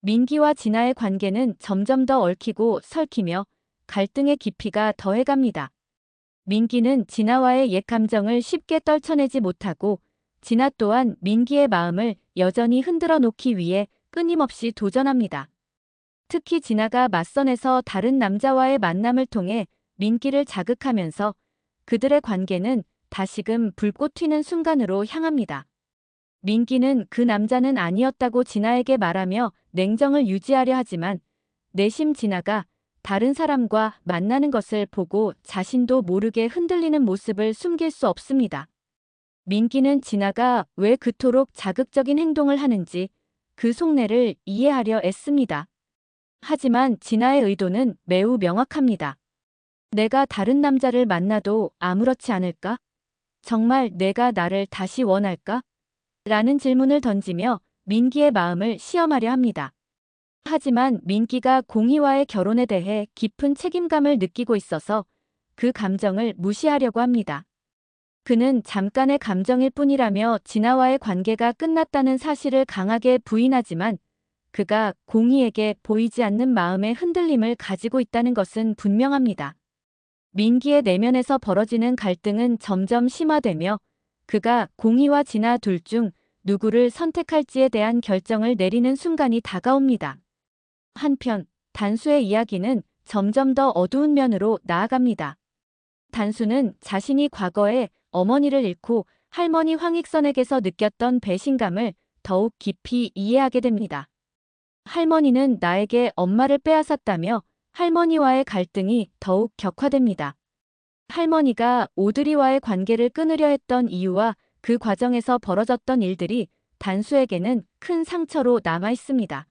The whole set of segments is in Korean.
민기와 진아의 관계는 점점 더 얽히고 설키며 갈등의 깊이가 더해갑니다. 민기는 진아와의 옛 감정을 쉽게 떨쳐내지 못하고 진아 또한 민기의 마음을 여전히 흔들어 놓기 위해 끊임없이 도전합니다. 특히 진아가 맞선에서 다른 남자와의 만남을 통해 민기를 자극하면서 그들의 관계는 다시금 불꽃 튀는 순간으로 향합니다. 민기는 그 남자는 아니었다고 진아에게 말하며 냉정을 유지하려 하지만 내심 진아가 다른 사람과 만나는 것을 보고 자신도 모르게 흔들리는 모습을 숨길 수 없습니다. 민기는 진아가 왜 그토록 자극적인 행동을 하는지 그 속내를 이해하려 애씁니다. 하지만 진아의 의도는 매우 명확합니다. 내가 다른 남자를 만나도 아무렇지 않을까? 정말 내가 나를 다시 원할까? 라는 질문을 던지며 민기의 마음을 시험하려 합니다. 하지만 민기가 공희와의 결혼에 대해 깊은 책임감을 느끼고 있어서 그 감정을 무시하려고 합니다. 그는 잠깐의 감정일 뿐이라며 진아와의 관계가 끝났다는 사실을 강하게 부인하지만 그가 공희에게 보이지 않는 마음의 흔들림을 가지고 있다는 것은 분명합니다. 민기의 내면에서 벌어지는 갈등은 점점 심화되며 그가 공희와 진아 둘 중 누구를 선택할지에 대한 결정을 내리는 순간이 다가옵니다. 한편 단수의 이야기는 점점 더 어두운 면으로 나아갑니다. 단수는 자신이 과거에 어머니를 잃고 할머니 황익선에게서 느꼈던 배신감을 더욱 깊이 이해하게 됩니다. 할머니는 나에게 엄마를 빼앗았다며 할머니와의 갈등이 더욱 격화됩니다. 할머니가 오드리와의 관계를 끊으려 했던 이유와 그 과정에서 벌어졌던 일들이 단수에게는 큰 상처로 남아 있습니다.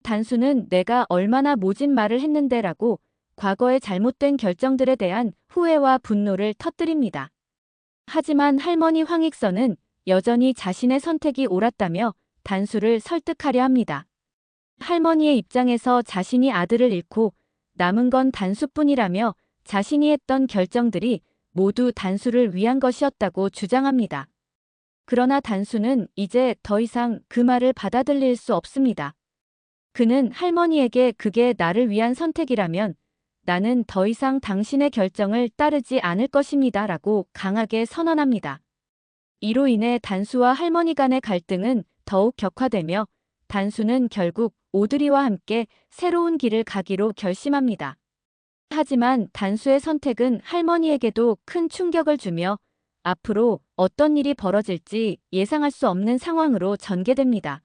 단수는 내가 얼마나 모진 말을 했는데라고 과거의 잘못된 결정들에 대한 후회와 분노를 터뜨립니다. 하지만 할머니 황익선은 여전히 자신의 선택이 옳았다며 단수를 설득하려 합니다. 할머니의 입장에서 자신이 아들을 잃고 남은 건 단수뿐이라며 자신이 했던 결정들이 모두 단수를 위한 것이었다고 주장합니다. 그러나 단수는 이제 더 이상 그 말을 받아들일 수 없습니다. 그는 할머니에게 그게 나를 위한 선택이라면 나는 더 이상 당신의 결정을 따르지 않을 것입니다. 라고 강하게 선언합니다. 이로 인해 단수와 할머니 간의 갈등은 더욱 격화되며 단수는 결국 오드리와 함께 새로운 길을 가기로 결심합니다. 하지만 단수의 선택은 할머니에게도 큰 충격을 주며 앞으로 어떤 일이 벌어질지 예상할 수 없는 상황으로 전개됩니다.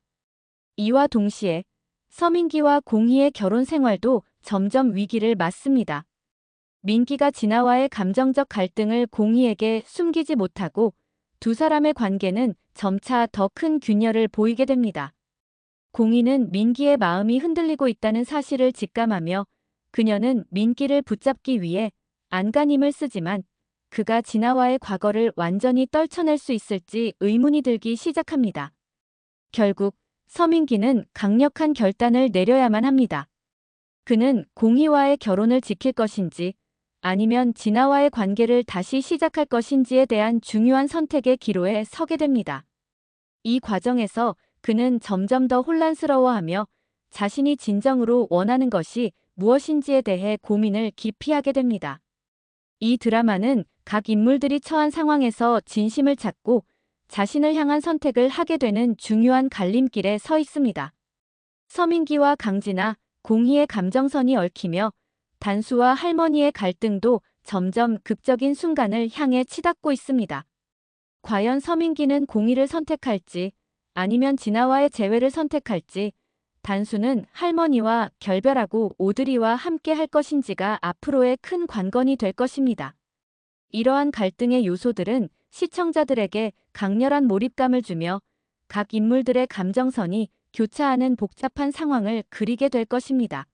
이와 동시에 서민기와 공희의 결혼 생활도 점점 위기를 맞습니다. 민기가 진아와의 감정적 갈등을 공희에게 숨기지 못하고 두 사람의 관계는 점차 더 큰 균열을 보이게 됩니다. 공희는 민기의 마음이 흔들리고 있다는 사실을 직감하며 그녀는 민기를 붙잡기 위해 안간힘을 쓰지만 그가 진아와의 과거를 완전히 떨쳐낼 수 있을지 의문이 들기 시작합니다. 결국 서민기는 강력한 결단을 내려야만 합니다. 그는 공희와의 결혼을 지킬 것인지 아니면 진아와의 관계를 다시 시작할 것인지에 대한 중요한 선택의 기로에 서게 됩니다. 이 과정에서 그는 점점 더 혼란스러워하며 자신이 진정으로 원하는 것이 무엇인지에 대해 고민을 깊이 하게 됩니다. 이 드라마는 각 인물들이 처한 상황에서 진심을 찾고 자신을 향한 선택을 하게 되는 중요한 갈림길에 서 있습니다. 서민기와 강진아, 공희의 감정선이 얽히며 단수와 할머니의 갈등도 점점 극적인 순간을 향해 치닫고 있습니다. 과연 서민기는 공희를 선택할지 아니면 진아와의 재회를 선택할지 단수는 할머니와 결별하고 오드리와 함께 할 것인지가 앞으로의 큰 관건이 될 것입니다. 이러한 갈등의 요소들은 시청자들에게 강렬한 몰입감을 주며 각 인물들의 감정선이 교차하는 복잡한 상황을 그리게 될 것입니다.